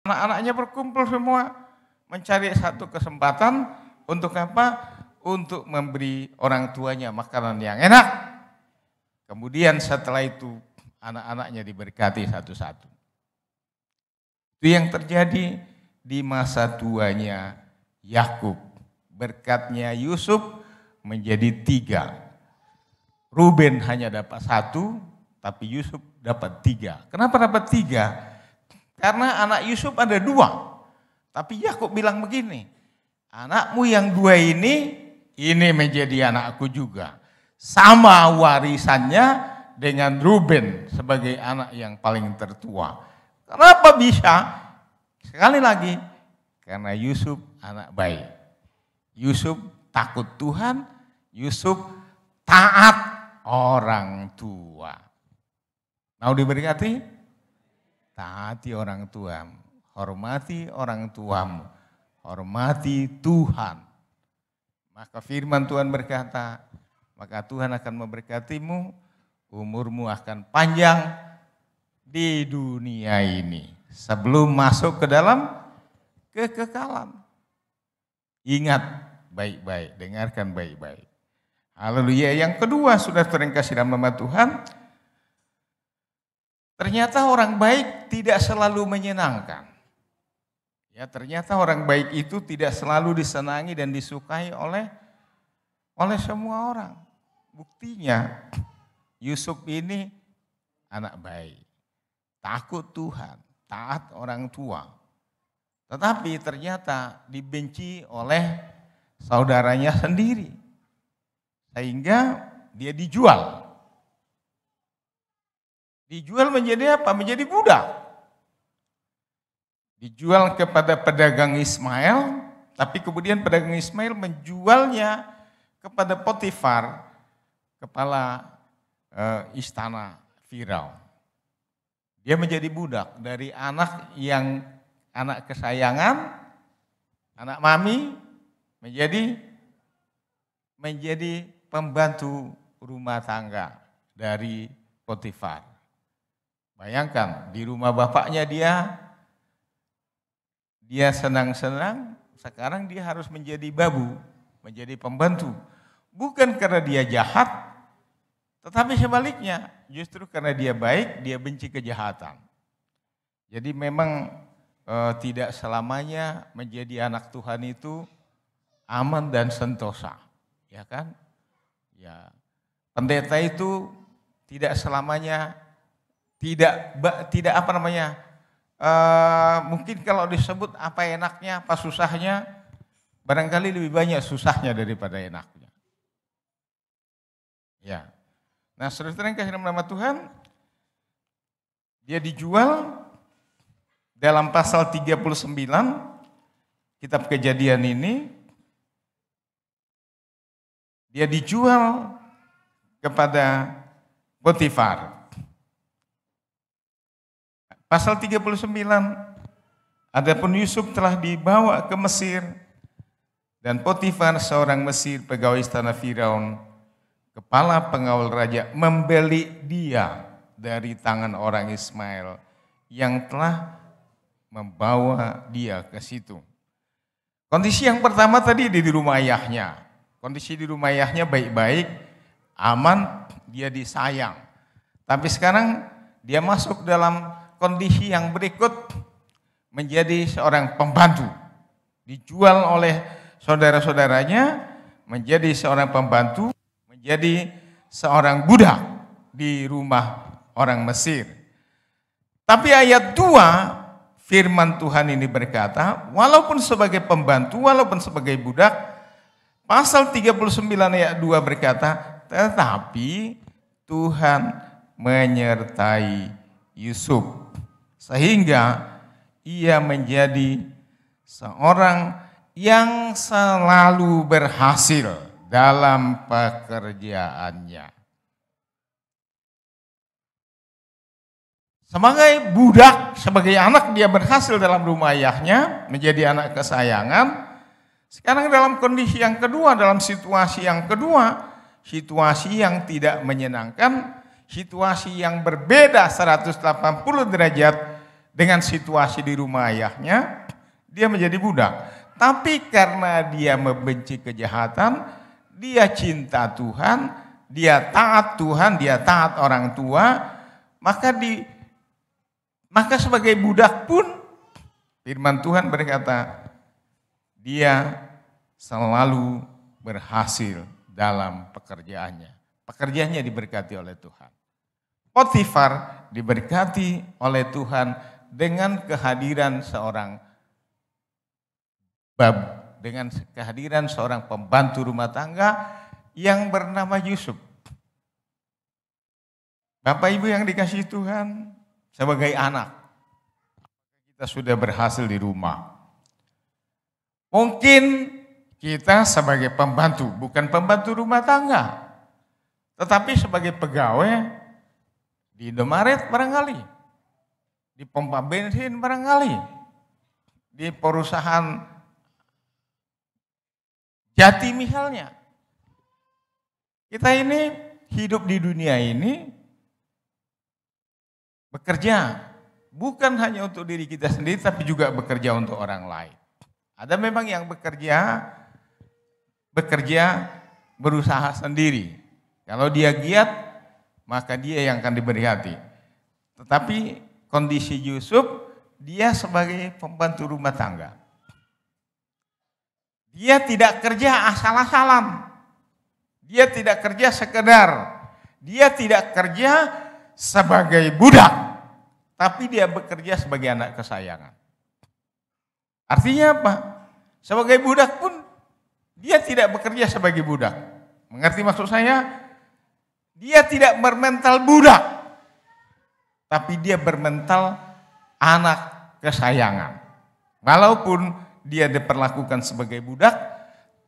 Anak-anaknya berkumpul semua mencari satu kesempatan untuk apa? Untuk memberi orang tuanya makanan yang enak. Kemudian setelah itu anak-anaknya diberkati satu-satu. Itu yang terjadi di masa tuanya Yakub. Berkatnya Yusuf menjadi 3. Ruben hanya dapat 1, tapi Yusuf dapat 3. Kenapa dapat 3? Karena anak Yusuf ada 2. Tapi Yakub bilang begini, anakmu yang 2 ini menjadi anakku juga. Sama warisannya dengan Ruben sebagai anak yang paling tertua. Kenapa bisa? Sekali lagi, karena Yusuf anak baik. Yusuf takut Tuhan, Yusuf taat orang tua. Mau diberkati? Taati orang tuamu, hormati orang tuamu, hormati Tuhan. Maka firman Tuhan berkata, maka Tuhan akan memberkatimu, umurmu akan panjang di dunia ini. Sebelum masuk ke dalam kekekalan. Ingat baik-baik, dengarkan baik-baik. Haleluya. Yang kedua, saudara yang kasih dalam nama Tuhan, ternyata orang baik tidak selalu menyenangkan. Ya, ternyata orang baik itu tidak selalu disenangi dan disukai oleh semua orang. Buktinya Yusuf ini anak baik, takut Tuhan, taat orang tua. Tetapi ternyata dibenci oleh saudaranya sendiri. Sehingga dia dijual. Dijual menjadi apa? Menjadi budak. Dijual kepada pedagang Ismail, tapi kemudian pedagang Ismail menjualnya kepada Potifar, kepala istana Firaun. Dia menjadi budak dari anak kesayangan, anak mami, menjadi pembantu rumah tangga dari Potifar. Bayangkan, di rumah bapaknya dia senang-senang, sekarang dia harus menjadi babu, menjadi pembantu. Bukan karena dia jahat, tetapi sebaliknya, justru karena dia baik, dia benci kejahatan. Jadi memang tidak selamanya menjadi anak Tuhan itu aman dan sentosa, ya kan? Ya, pendeta itu tidak selamanya tidak apa namanya? Mungkin kalau disebut apa enaknya, apa susahnya, barangkali lebih banyak susahnya daripada enaknya. Ya. Nah, saudara yang kasih dalam nama Tuhan, dia dijual dalam pasal 39 kitab Kejadian ini, dia dijual kepada Potifar. Pasal 39, adapun Yusuf telah dibawa ke Mesir dan Potifar seorang Mesir pegawai istana Firaun, kepala pengawal raja, membeli dia dari tangan orang Ismail yang telah membawa dia ke situ. Kondisi yang pertama tadi di rumah ayahnya. Kondisi di rumah ayahnya baik-baik, aman, dia disayang. Tapi sekarang dia masuk dalam kondisi yang berikut, menjadi seorang pembantu. Dijual oleh saudara-saudaranya menjadi seorang pembantu, menjadi seorang budak di rumah orang Mesir. Tapi ayat 2 firman Tuhan ini berkata, walaupun sebagai pembantu, walaupun sebagai budak, pasal 39 ayat 2 berkata, tetapi Tuhan menyertai Yusuf, sehingga ia menjadi seorang yang selalu berhasil dalam pekerjaannya. Sebagai budak, sebagai anak dia berhasil dalam rumah ayahnya, menjadi anak kesayangan. Sekarang dalam kondisi yang kedua, dalam situasi yang kedua, situasi yang tidak menyenangkan, situasi yang berbeda 180 derajat dengan situasi di rumah ayahnya, dia menjadi budak. Tapi karena dia membenci kejahatan, dia cinta Tuhan, dia taat Tuhan, dia taat orang tua, maka sebagai budak pun firman Tuhan berkata, dia selalu berhasil dalam pekerjaannya. Pekerjaannya diberkati oleh Tuhan. Potifar diberkati oleh Tuhan dengan kehadiran seorang pembantu rumah tangga yang bernama Yusuf. Bapak Ibu yang dikasihi Tuhan, sebagai anak, kita sudah berhasil di rumah. Mungkin kita sebagai pembantu, bukan pembantu rumah tangga, tetapi sebagai pegawai di Indomaret barangkali, di pompa bensin barangkali, di perusahaan Jati misalnya. Kita ini hidup di dunia ini bekerja bukan hanya untuk diri kita sendiri, tapi juga bekerja untuk orang lain. Ada memang yang bekerja berusaha sendiri. Kalau dia giat, maka dia yang akan diberkati. Tetapi kondisi Yusuf, dia sebagai pembantu rumah tangga. Dia tidak kerja asal-asalan. Dia tidak kerja sekedar. Dia tidak kerja sebagai budak. Tapi dia bekerja sebagai anak kesayangan. Artinya apa? Sebagai budak pun dia tidak bekerja sebagai budak. Mengerti maksud saya? Dia tidak bermental budak. Tapi dia bermental anak kesayangan. Walaupun dia diperlakukan sebagai budak,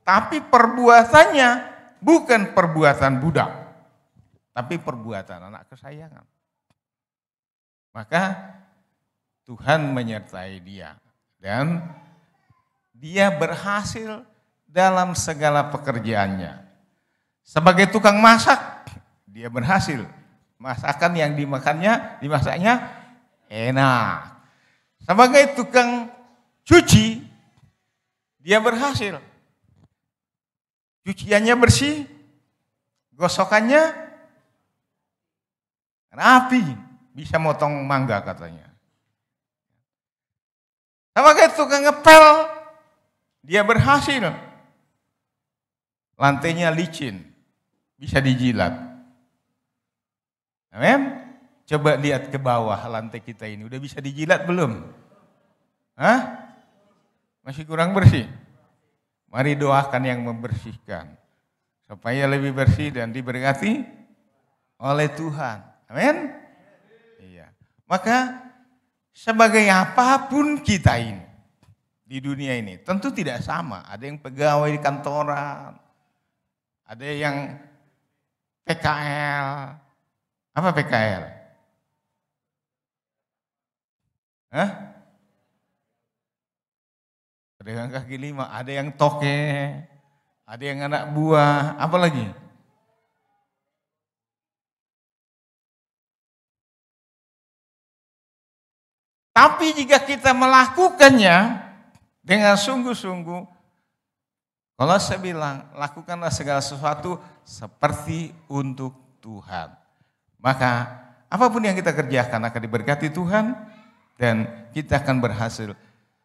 tapi perbuatannya bukan perbuatan budak, tapi perbuatan anak kesayangan. Maka Tuhan menyertai dia dan dia berhasil dalam segala pekerjaannya. Sebagai tukang masak, dia berhasil. Masakan yang dimasaknya enak. Sebagai tukang cuci, dia berhasil. Cuciannya bersih, gosokannya rapi, bisa motong mangga katanya. Sebagai tukang ngepel, dia berhasil. Lantainya licin, bisa dijilat. Amin. Coba lihat ke bawah lantai kita ini, udah bisa dijilat belum? Hah? Masih kurang bersih? Mari doakan yang membersihkan. Supaya lebih bersih dan diberkati oleh Tuhan. Amin? Iya. Maka sebagai apapun kita ini, di dunia ini, tentu tidak sama. Ada yang pegawai di kantoran, ada yang PKL. Apa PKL? Hah? Pedagang kaki lima, ada yang toke, ada yang anak buah, apa lagi? Tapi jika kita melakukannya dengan sungguh-sungguh, kalau saya bilang, lakukanlah segala sesuatu seperti untuk Tuhan. Maka apapun yang kita kerjakan akan diberkati Tuhan dan kita akan berhasil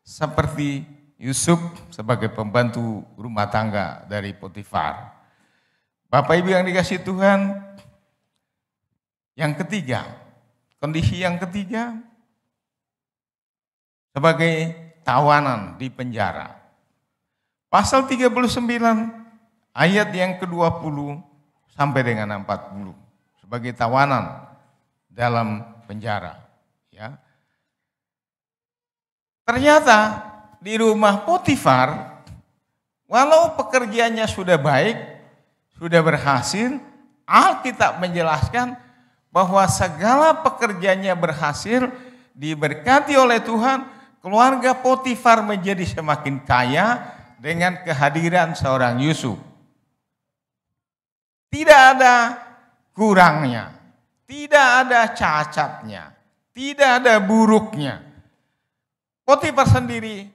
seperti Yusuf sebagai pembantu rumah tangga dari Potifar. Bapak Ibu yang dikasihi Tuhan, yang ketiga, kondisi yang ketiga, sebagai tawanan di penjara. Pasal 39 ayat yang ke-20 sampai dengan 40. Sebagai tawanan dalam penjara. Ya. Ternyata di rumah Potifar, walau pekerjaannya sudah baik, sudah berhasil, Alkitab menjelaskan bahwa segala pekerjaannya berhasil, diberkati oleh Tuhan, keluarga Potifar menjadi semakin kaya dengan kehadiran seorang Yusuf. Tidak ada kurangnya, tidak ada cacatnya, tidak ada buruknya. Potifar sendiri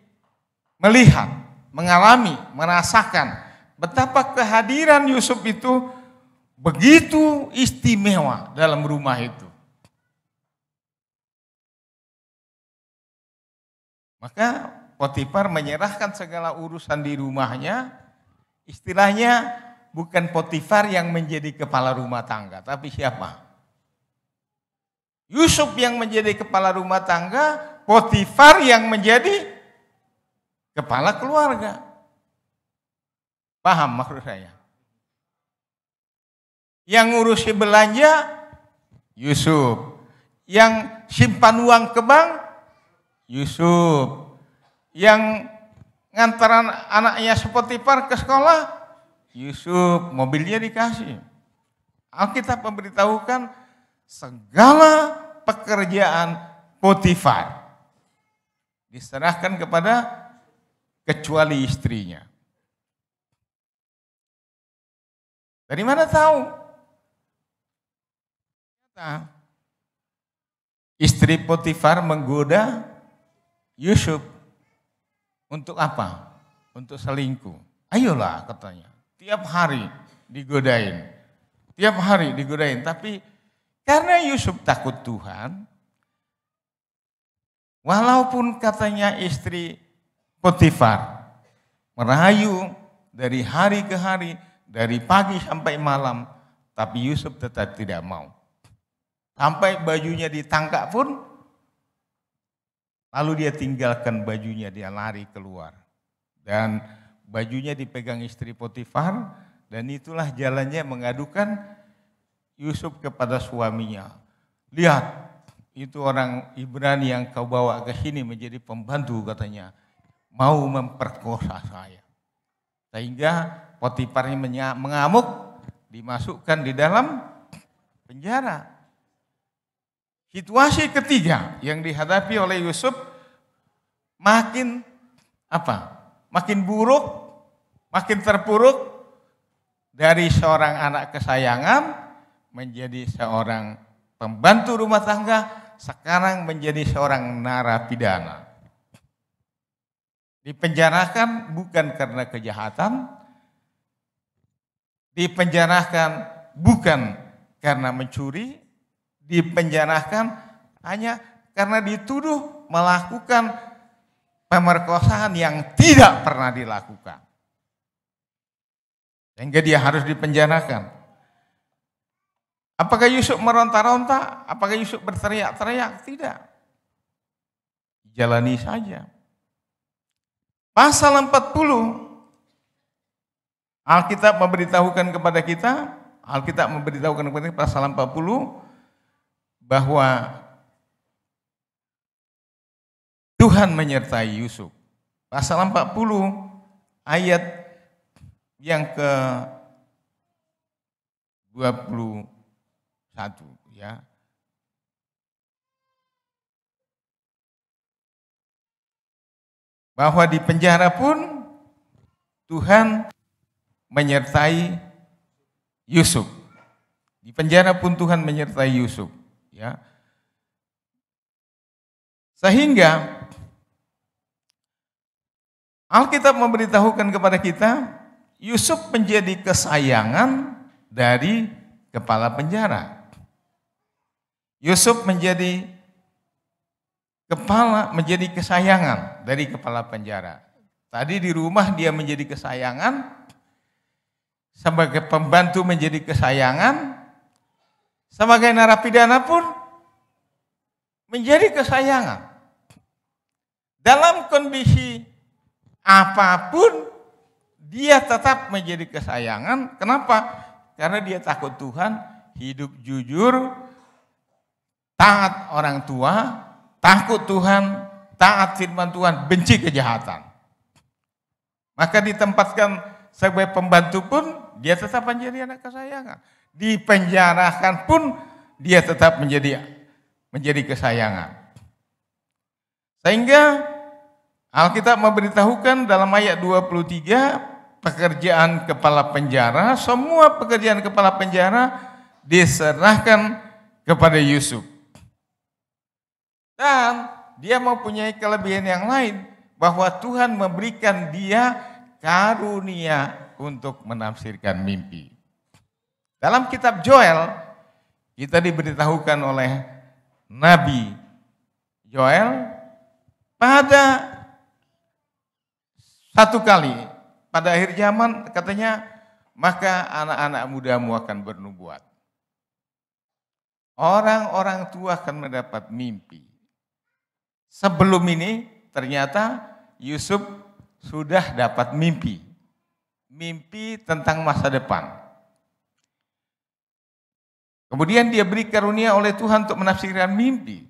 melihat, mengalami, merasakan betapa kehadiran Yusuf itu begitu istimewa dalam rumah itu. Maka Potifar menyerahkan segala urusan di rumahnya. Istilahnya bukan Potifar yang menjadi kepala rumah tangga, tapi siapa? Yusuf yang menjadi kepala rumah tangga, Potifar yang menjadi kepala keluarga. Paham maksud saya? Yang ngurusi belanja, Yusuf. Yang simpan uang ke bank, Yusuf. Yang ngantaran anaknya Potifar ke sekolah, Yusuf. Mobilnya dikasih. Alkitab memberitahukan segala pekerjaan Potifar diserahkan kepada kecuali istrinya. Dari mana tahu? Istri Potifar menggoda Yusuf. Untuk apa? Untuk selingkuh. Ayolah katanya. Tiap hari digodain. Tiap hari digodain. Tapi karena Yusuf takut Tuhan, walaupun katanya istri Potifar merayu dari hari ke hari, dari pagi sampai malam, tapi Yusuf tetap tidak mau. Sampai bajunya ditangkap pun, lalu dia tinggalkan bajunya, dia lari keluar. Dan bajunya dipegang istri Potifar, dan itulah jalannya mengadukan Yusuf kepada suaminya. Lihat, itu orang Ibrani yang kau bawa ke sini menjadi pembantu katanya. Mau memperkosa saya. Sehingga Potifarnya mengamuk, dimasukkan di dalam penjara. Situasi ketiga yang dihadapi oleh Yusuf makin apa? Makin buruk, makin terpuruk dari seorang anak kesayangan menjadi seorang pembantu rumah tangga, sekarang menjadi seorang narapidana. Dipenjarakan bukan karena kejahatan, dipenjarakan bukan karena mencuri, dipenjarakan hanya karena dituduh melakukan pemerkosaan yang tidak pernah dilakukan. Sehingga dia harus dipenjarakan. Apakah Yusuf meronta-ronta? Apakah Yusuf berteriak-teriak? Tidak. Jalani saja. Pasal 40 Alkitab memberitahukan kepada kita, pasal 40 bahwa Tuhan menyertai Yusuf. Pasal 40 ayat yang ke-21 ya. Bahwa di penjara pun Tuhan menyertai Yusuf. Di penjara pun Tuhan menyertai Yusuf, ya. Sehingga Alkitab memberitahukan kepada kita, Yusuf menjadi kesayangan dari kepala penjara. Yusuf menjadi kesayangan dari kepala penjara. Tadi di rumah dia menjadi kesayangan, sebagai pembantu menjadi kesayangan, sebagai narapidana pun menjadi kesayangan. Dalam kondisi apapun dia tetap menjadi kesayangan. Kenapa? Karena dia takut Tuhan, hidup jujur, taat orang tua, takut Tuhan, taat firman Tuhan, benci kejahatan. Maka ditempatkan sebagai pembantu pun dia tetap menjadi anak kesayangan. Dipenjarakan pun dia tetap menjadi kesayangan. Sehingga Alkitab memberitahukan dalam ayat 23, pekerjaan kepala penjara, semua pekerjaan kepala penjara diserahkan kepada Yusuf. Dan dia mempunyai kelebihan yang lain, bahwa Tuhan memberikan dia karunia untuk menafsirkan mimpi. Dalam kitab Joel, kita diberitahukan oleh Nabi Joel pada satu kali, pada akhir zaman katanya, maka anak-anak mudamu akan bernubuat. Orang-orang tua akan mendapat mimpi. Sebelum ini ternyata Yusuf sudah dapat mimpi. Mimpi tentang masa depan. Kemudian dia beri karunia oleh Tuhan untuk menafsirkan mimpi.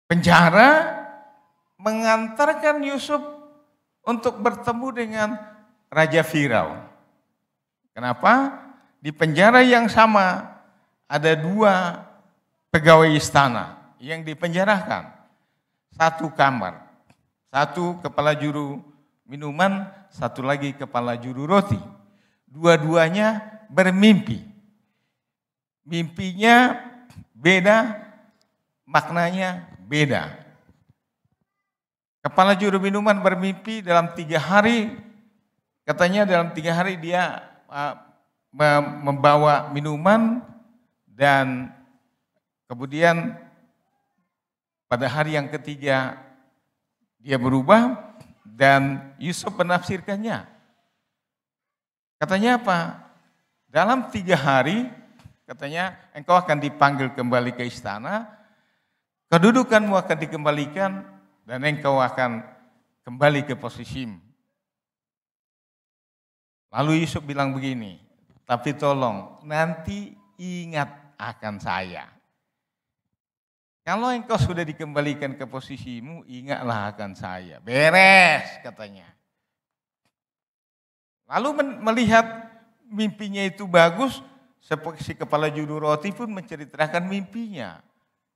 Penjara mengantarkan Yusuf untuk bertemu dengan Raja Firaun. Kenapa? Di penjara yang sama ada dua pegawai istana yang dipenjarakan. Satu kamar, satu kepala juru minuman, satu lagi kepala juru roti. Dua-duanya bermimpi. Mimpinya beda, maknanya beda. Kepala juru minuman bermimpi dalam 3 hari, katanya dalam 3 hari dia membawa minuman dan kemudian pada hari yang ketiga dia berubah dan Yusuf menafsirkannya. Katanya apa? Dalam 3 hari katanya engkau akan dipanggil kembali ke istana, kedudukanmu akan dikembalikan dan engkau akan kembali ke posisimu. Lalu Yusuf bilang begini, tapi tolong nanti ingat akan saya. Kalau engkau sudah dikembalikan ke posisimu, ingatlah akan saya. Beres katanya. Lalu melihat mimpinya itu bagus, si kepala juru roti pun menceritakan mimpinya.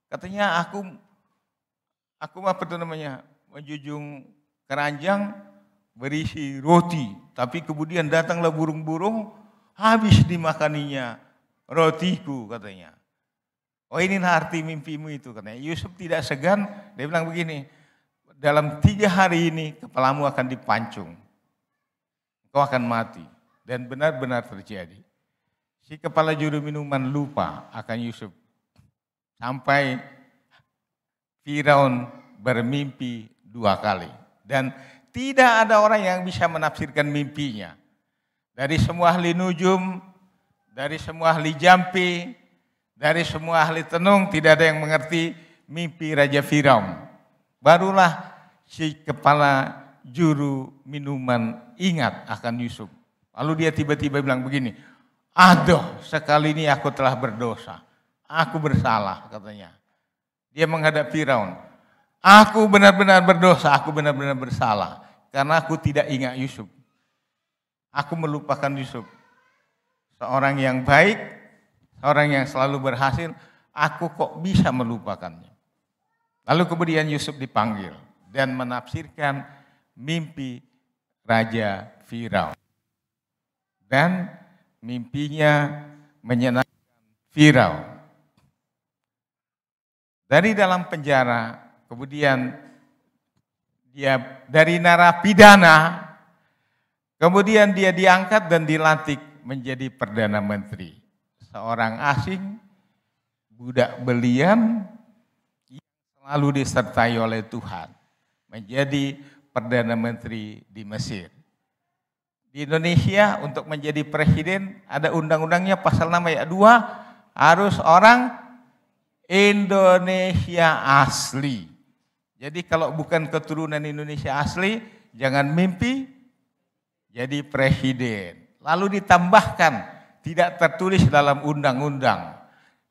Katanya aku menjunjung keranjang berisi roti, tapi kemudian datanglah burung-burung, habis dimakaninya rotiku katanya. Oh ini arti mimpimu itu katanya. Yusuf tidak segan, dia bilang begini, dalam 3 hari ini kepalamu akan dipancung, kau akan mati. Dan benar-benar terjadi. Si kepala juru minuman lupa akan Yusuf. Sampai Firaun bermimpi 2 kali. Dan tidak ada orang yang bisa menafsirkan mimpinya. Dari semua ahli nujum, dari semua ahli jampi, dari semua ahli tenung, tidak ada yang mengerti mimpi Raja Firaun. Barulah si kepala juru minuman ingat akan Yusuf. Lalu dia tiba-tiba bilang begini, aduh sekali ini aku telah berdosa. Aku bersalah katanya. Dia menghadap Firaun. Aku benar-benar berdosa, aku benar-benar bersalah. Karena aku tidak ingat Yusuf. Aku melupakan Yusuf. Seorang yang baik, seorang yang selalu berhasil, aku kok bisa melupakannya. Lalu kemudian Yusuf dipanggil dan menafsirkan mimpi Raja Firaun. Dan mimpinya menyenangkan Firaun. Dari dalam penjara, kemudian dia dari narapidana, kemudian dia diangkat dan dilantik menjadi Perdana Menteri. Seorang asing, budak belian, yang selalu disertai oleh Tuhan. Menjadi Perdana Menteri di Mesir. Di Indonesia untuk menjadi presiden ada undang-undangnya pasal 6 ayat 2 harus orang Indonesia asli. Jadi kalau bukan keturunan Indonesia asli jangan mimpi jadi presiden. Lalu ditambahkan tidak tertulis dalam undang-undang.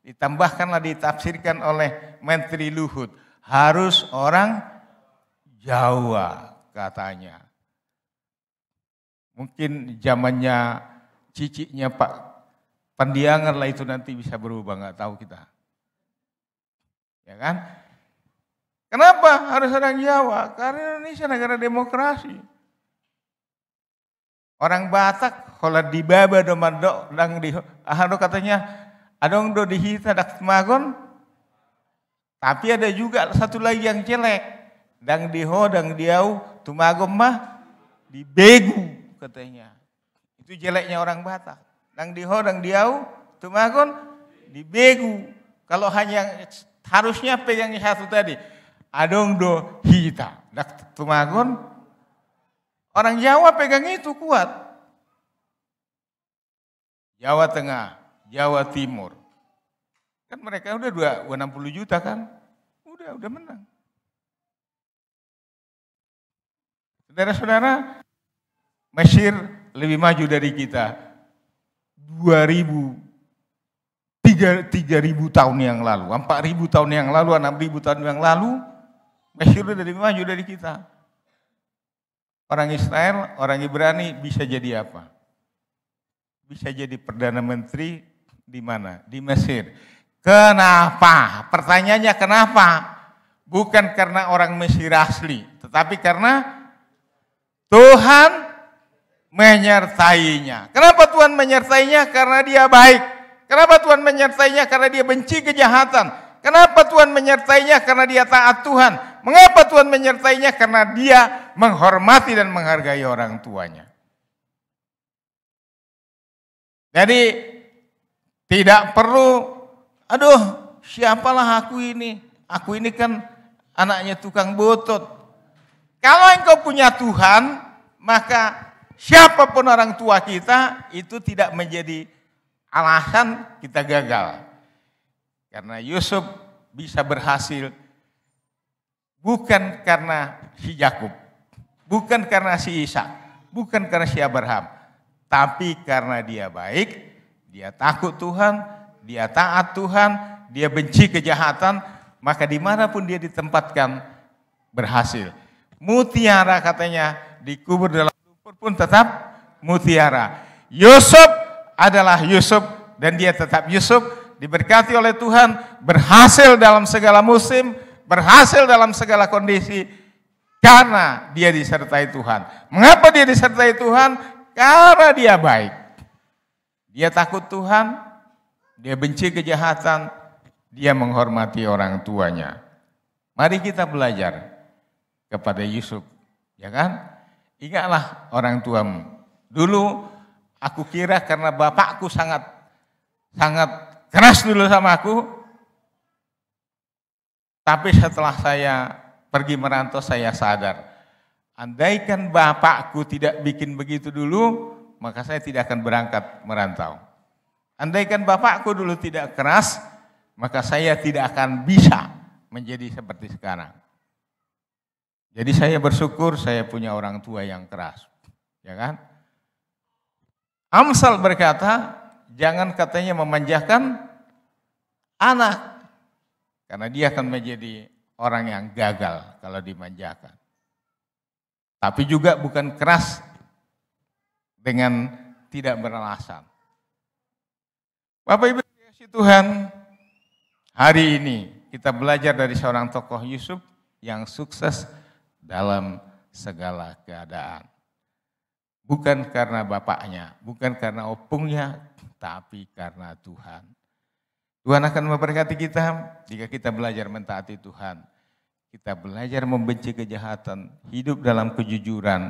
Ditambahkanlah ditafsirkan oleh Menteri Luhut harus orang Jawa katanya. Mungkin zamannya ciciknya Pak Pandiangan lah itu nanti bisa berubah, nggak tahu kita. Ya kan? Kenapa harus orang Jawa? Karena Indonesia negara demokrasi. Orang Batak kalau di baba do mandok dang di ahado katanya adong do dihita dak magon Tapi ada juga satu lagi yang jelek. Dang diho, dang diau, tumagom mah dibegu katanya. Itu jeleknya orang Batak. Dang diho, dang diau, tumagon dibegu. Kalau hanya harusnya pegang satu tadi. Adong do hita. Dak tumagon. Orang Jawa pegang itu kuat. Jawa Tengah, Jawa Timur. Kan mereka udah 60 juta kan. Udah menang. Saudara-saudara, Mesir lebih maju dari kita. 3.000 tahun yang lalu, 4.000 tahun yang lalu, 6.000 tahun yang lalu, Mesir udah lebih maju dari kita. Orang Israel, orang Ibrani bisa jadi apa? Bisa jadi Perdana Menteri di mana? Di Mesir. Kenapa? Pertanyaannya kenapa? Bukan karena orang Mesir asli, tetapi karena Tuhan menyertainya. Kenapa Tuhan menyertainya? Karena dia baik. Kenapa Tuhan menyertainya? Karena dia benci kejahatan. Kenapa Tuhan menyertainya? Karena dia taat Tuhan. Mengapa Tuhan menyertainya? Karena dia menghormati dan menghargai orang tuanya. Jadi tidak perlu, aduh siapalah aku ini? Aku ini kan anaknya tukang botot. Kalau engkau punya Tuhan, maka siapapun orang tua kita itu tidak menjadi alasan kita gagal. Karena Yusuf bisa berhasil bukan karena si Yakub, bukan karena si Ishak, bukan karena si Abraham, tapi karena dia baik, dia takut Tuhan, dia taat Tuhan, dia benci kejahatan, maka dimanapun dia ditempatkan berhasil. Mutiara katanya dikubur dalam lumpur pun tetap mutiara. Yusuf adalah Yusuf dan dia tetap Yusuf, diberkati oleh Tuhan, berhasil dalam segala musim, berhasil dalam segala kondisi karena dia disertai Tuhan. Mengapa dia disertai Tuhan? Karena dia baik. Dia takut Tuhan, dia benci kejahatan, dia menghormati orang tuanya. Mari kita belajar kepada Yusuf, ya kan? Ingatlah orang tuamu. Dulu aku kira karena bapakku sangat keras dulu sama aku, tapi setelah saya pergi merantau saya sadar, andaikan bapakku tidak bikin begitu dulu, maka saya tidak akan berangkat merantau. Andaikan bapakku dulu tidak keras, maka saya tidak akan bisa menjadi seperti sekarang. Jadi saya bersyukur saya punya orang tua yang keras, ya kan? Amsal berkata, jangan katanya memanjakan anak, karena dia akan menjadi orang yang gagal kalau dimanjakan. Tapi juga bukan keras dengan tidak beralasan. Bapak Ibu dikasihi Tuhan, hari ini kita belajar dari seorang tokoh Yusuf yang sukses dalam segala keadaan. Bukan karena bapaknya, bukan karena opungnya, tapi karena Tuhan. Tuhan akan memberkati kita jika kita belajar mentaati Tuhan. Kita belajar membenci kejahatan, hidup dalam kejujuran,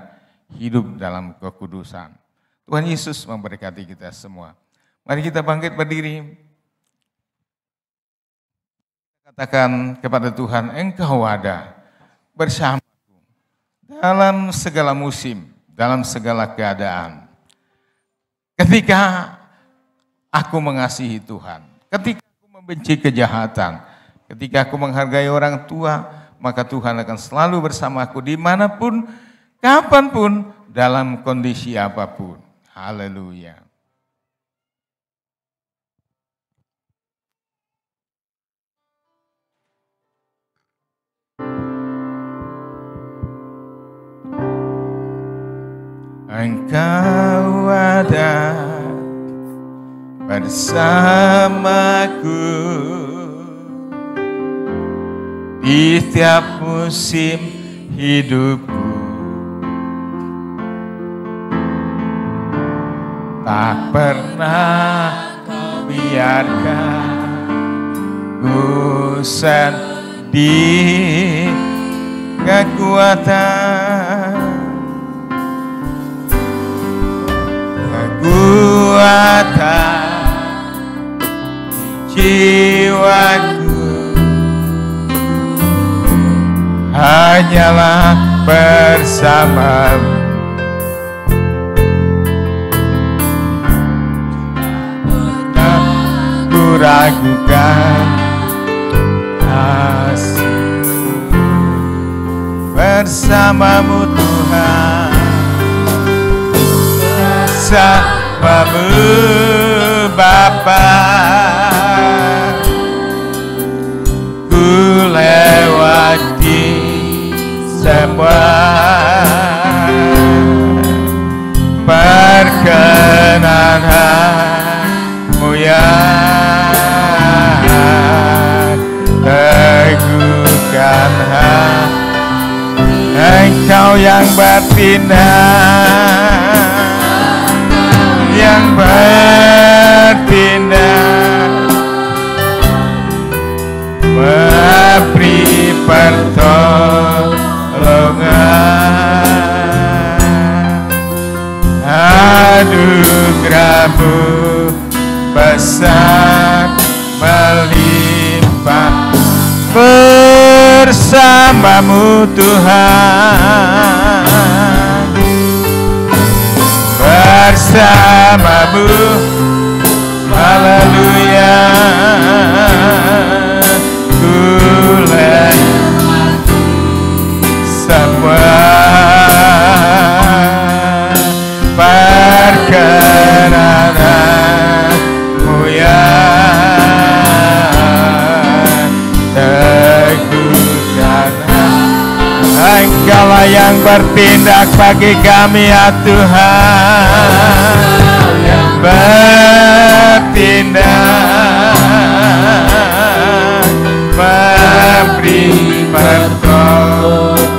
hidup dalam kekudusan. Tuhan Yesus memberkati kita semua. Mari kita bangkit berdiri. Katakan kepada Tuhan, Engkau ada bersamaku dalam segala musim, dalam segala keadaan. Ketika aku mengasihi Tuhan, ketika aku membenci kejahatan, ketika aku menghargai orang tua, maka Tuhan akan selalu bersamaku dimanapun, kapanpun, dalam kondisi apapun. Haleluya. Engkau ada bersamaku di setiap musim hidupku. Tak pernah kau biarkan ku sendiri di kekuatan jiwaku hanyalah bersamamu. Ku ragukan kasih bersamamu Tuhan, bersamamu Bapa. Ku lewati semua perkenanmu ya, teguhkan Engkau yang bertindak, yang bertindak, memberi pertolongan. Anugerahmu besar melimpah bersamamu Tuhan, bersamamu. Haleluya. Ku lewati semua perkenanmu ya, teguhkan. Engkaulah yang bertindak bagi kami ya Tuhan, yang bertindak, memberi pertolongan.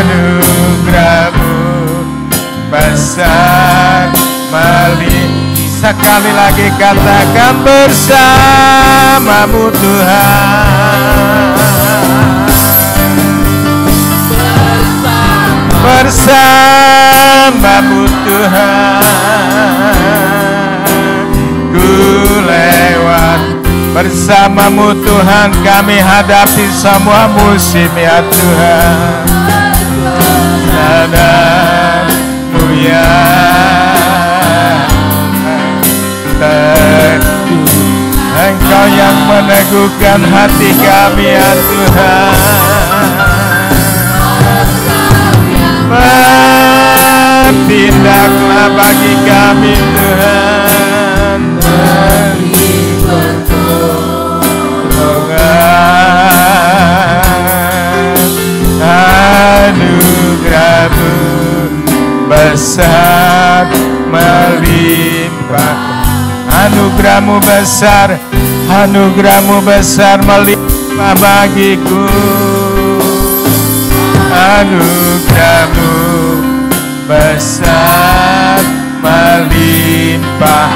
Anugerahmu besar melimpah. Sekali lagi katakan bersamamu Tuhan, bersamamu Tuhan. Ku lewat bersamamu Tuhan, kami hadapi semua musim ya Tuhan. Padamu ya Engkau yang meneguhkan hati kami ya Tuhan. Bertindaklah bagi kami Tuhan, beri pertolongan. Anugerahmu besar melimpah. Anugerahmu besar, anugerahmu besar melimpah bagiku. Anugerahmu besar melimpah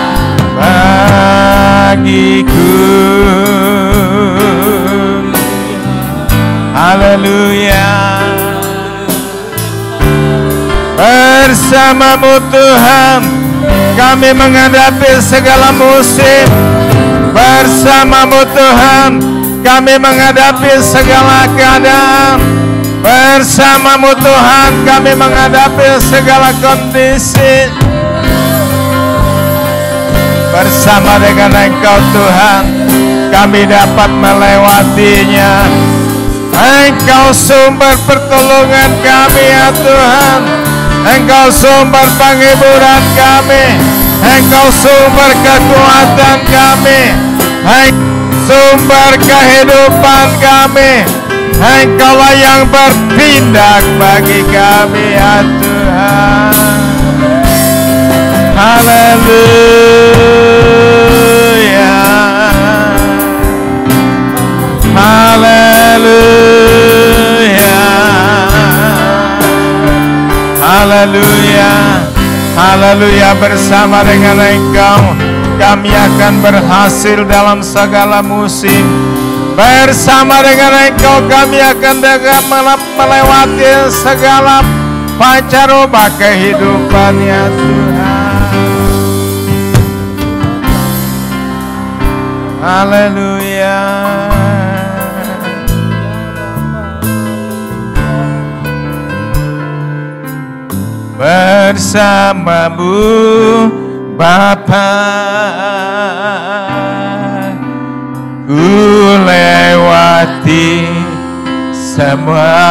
bagiku. Haleluya. Bersamamu Tuhan kami menghadapi segala musim. Bersamamu Tuhan kami menghadapi segala keadaan. Bersamamu Tuhan kami menghadapi segala kondisi. Bersama dengan Engkau Tuhan kami dapat melewatinya. Engkau sumber pertolongan kami ya Tuhan, Engkau sumber penghiburan kami, Engkau sumber kekuatan kami, sumber kehidupan kami. Engkaulah yang bertindak bagi kami ya Tuhan. Haleluya, haleluya, haleluya, haleluya. Bersama dengan Engkau Kami akan berhasil dalam segala musim. Bersama dengan Engkau kami akan melewati segala pancaroba kehidupan ya Tuhan. Haleluya. Bersamamu Bapa, ku lewati semua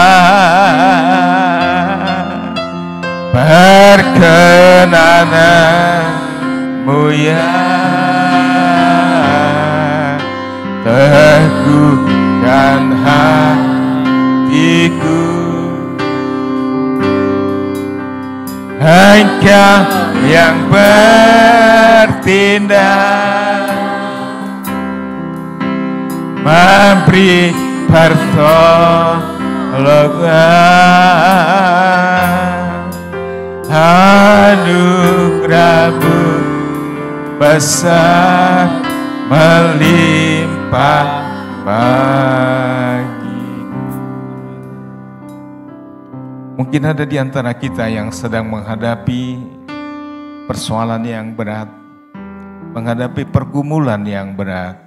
perkenananmu ya, teguhkan hatiku. Engkau yang bertindak, memberi pertolongan, anugerah-Mu besar melimpah bagi. Mungkin ada di antara kita yang sedang menghadapi persoalan yang berat, menghadapi pergumulan yang berat,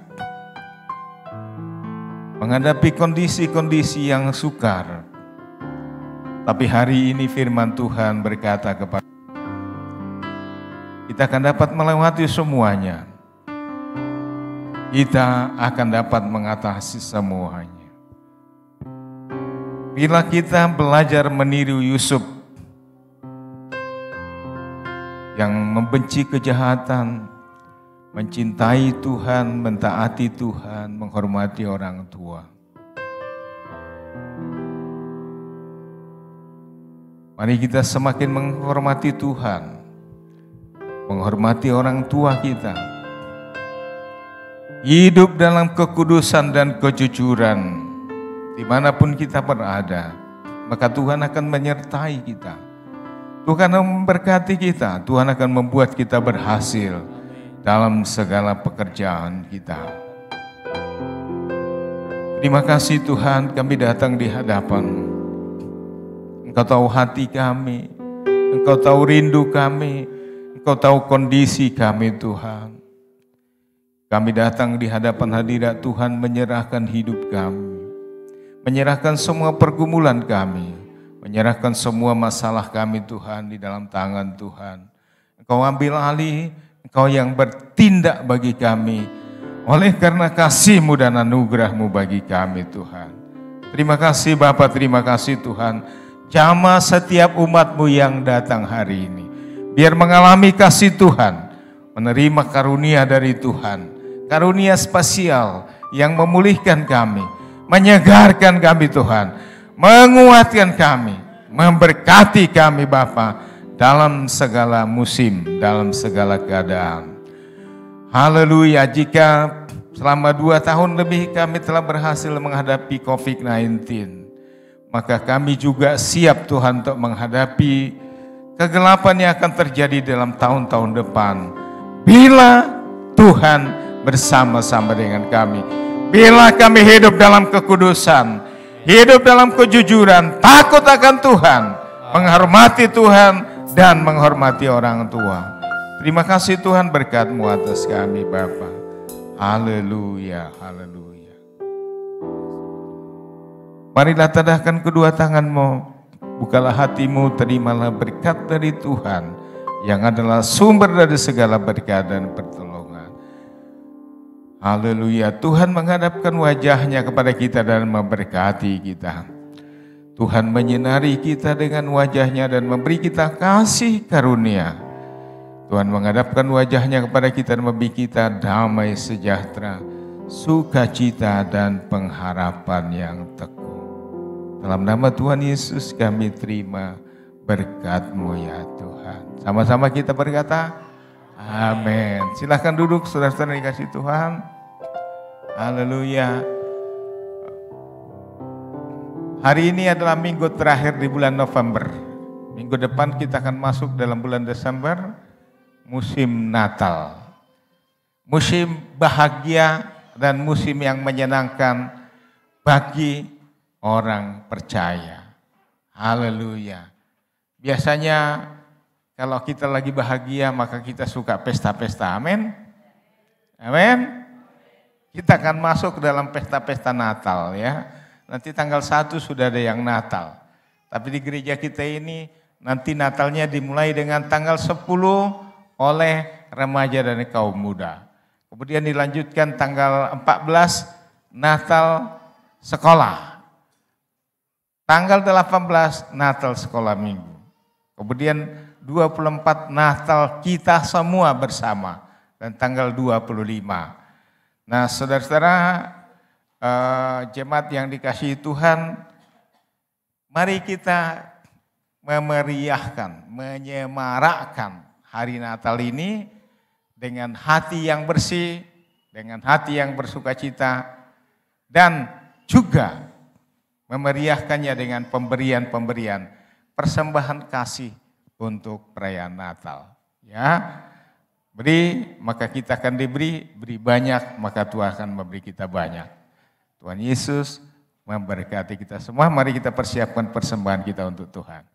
menghadapi kondisi-kondisi yang sukar. Tapi hari ini firman Tuhan berkata kepada kita akan dapat melewati semuanya. Kita akan dapat mengatasi semuanya. Bila kita belajar meniru Yusuf yang membenci kejahatan, mencintai Tuhan, mentaati Tuhan, menghormati orang tua. Mari kita semakin menghormati Tuhan, menghormati orang tua kita, hidup dalam kekudusan dan kejujuran. Dimanapun kita berada, maka Tuhan akan menyertai kita. Tuhan akan memberkati kita. Tuhan akan membuat kita berhasil dalam segala pekerjaan kita. Terima kasih Tuhan, kami datang di hadapan. Engkau tahu hati kami, Engkau tahu rindu kami, Engkau tahu kondisi kami Tuhan. Kami datang di hadapan hadirat Tuhan menyerahkan hidup kami. Menyerahkan semua pergumulan kami, menyerahkan semua masalah kami Tuhan di dalam tangan Tuhan. Engkau ambil alih, Engkau yang bertindak bagi kami, oleh karena kasih-Mu dan anugerah-Mu bagi kami Tuhan. Terima kasih Bapa, terima kasih Tuhan. Jamah setiap umat-Mu yang datang hari ini, biar mengalami kasih Tuhan, menerima karunia dari Tuhan, karunia spasial yang memulihkan kami, menyegarkan kami Tuhan, menguatkan kami, memberkati kami Bapa dalam segala musim, dalam segala keadaan. Haleluya, jika selama 2 tahun lebih kami telah berhasil menghadapi COVID-19, maka kami juga siap Tuhan untuk menghadapi kegelapan yang akan terjadi dalam tahun-tahun depan. Bila Tuhan bersama-sama dengan kami. Bila kami hidup dalam kekudusan, hidup dalam kejujuran, takut akan Tuhan, menghormati Tuhan, dan menghormati orang tua. Terima kasih Tuhan, berkat-Mu atas kami Bapa. Haleluya, haleluya. Marilah tadahkan kedua tangan-Mu, bukalah hati-Mu, terimalah berkat dari Tuhan, yang adalah sumber dari segala berkat dan pertolongan. Haleluya, Tuhan menghadapkan wajahnya kepada kita dan memberkati kita. Tuhan menyinari kita dengan wajahnya dan memberi kita kasih karunia. Tuhan menghadapkan wajahnya kepada kita dan memberi kita damai sejahtera, sukacita dan pengharapan yang teguh. Dalam nama Tuhan Yesus kami terima berkat-Mu ya Tuhan. Sama-sama kita berkata, amin. Silahkan duduk saudara-saudara dikasih Tuhan. Haleluya. Hari ini adalah minggu terakhir di bulan November. Minggu depan kita akan masuk dalam bulan Desember, musim Natal. musim bahagia dan musim yang menyenangkan bagi orang percaya. Haleluya. Biasanya kalau kita lagi bahagia maka kita suka pesta-pesta. Amin. Amin. Kita akan masuk ke dalam pesta-pesta Natal ya. Nanti tanggal 1 sudah ada yang Natal. Tapi di gereja kita ini nanti Natalnya dimulai dengan tanggal 10 oleh remaja dan kaum muda. Kemudian dilanjutkan tanggal 14 Natal sekolah. Tanggal 18 Natal sekolah minggu. Kemudian 24 Natal kita semua bersama. Dan tanggal 25. Nah saudara-saudara jemaat yang dikasihi Tuhan, mari kita memeriahkan, menyemarakkan hari Natal ini dengan hati yang bersih, dengan hati yang bersukacita, dan juga memeriahkannya dengan pemberian-pemberian, persembahan kasih untuk perayaan Natal. Ya, beri maka kita akan diberi, beri banyak maka Tuhan akan memberi kita banyak. Tuhan Yesus memberkati kita semua. Mari kita persiapkan persembahan kita untuk Tuhan.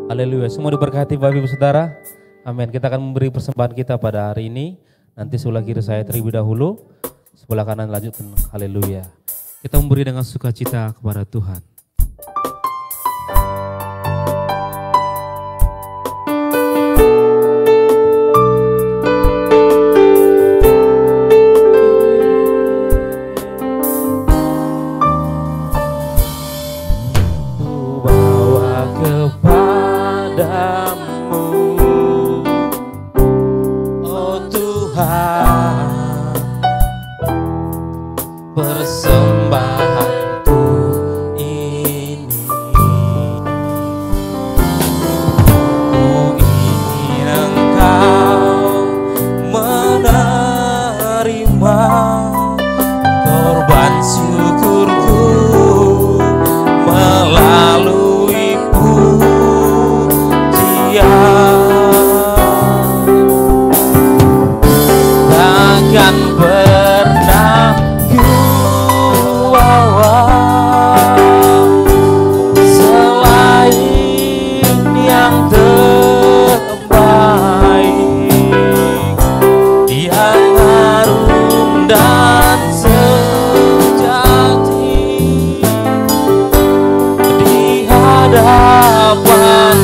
Haleluya, semua diberkati Bapak Ibu Saudara. Amin. Kita akan memberi persembahan kita pada hari ini. Nanti sebelah kiri saya terlebih dahulu, sebelah kanan lanjutkan. Haleluya. Kita memberi dengan sukacita kepada Tuhan. Hadapan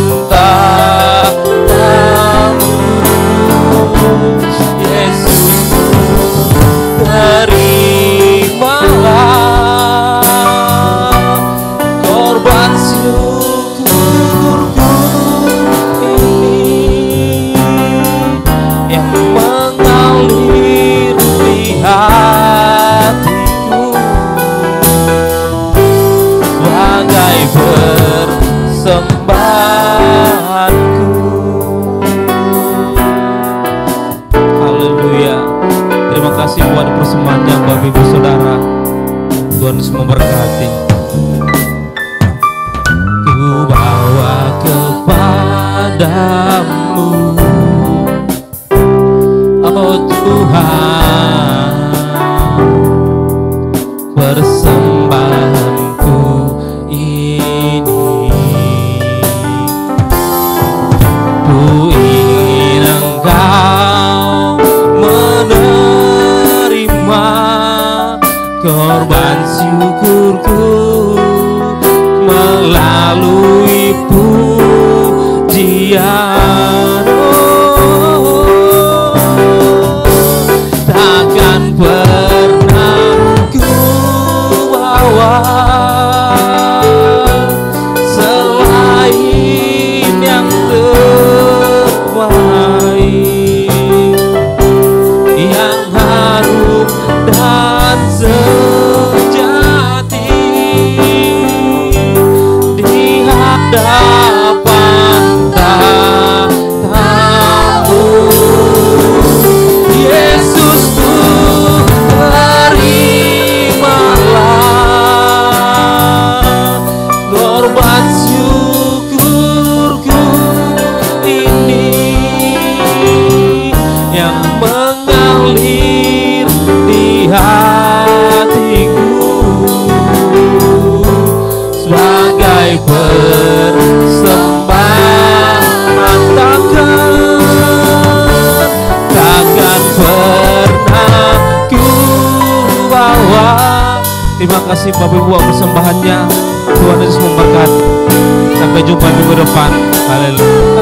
Terima kasih Bapak Ibu persembahannya. Tuhan Yesus memberkati. Sampai jumpa minggu depan. Haleluya.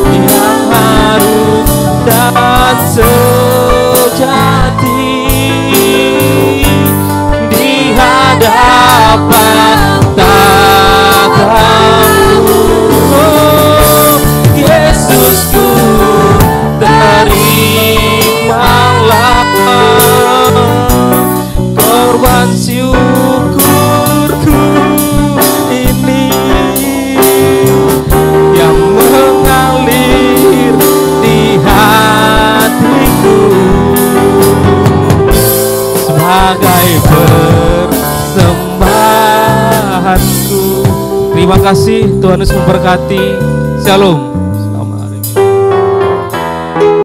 Yang harum dan sejati di hadapan tatamu, oh, Yesusku, terimalah korban syukurku ini yang mengalir di hatiku sebagai persembahanku. Terima kasih, Tuhan Yesus memberkati. Shalom.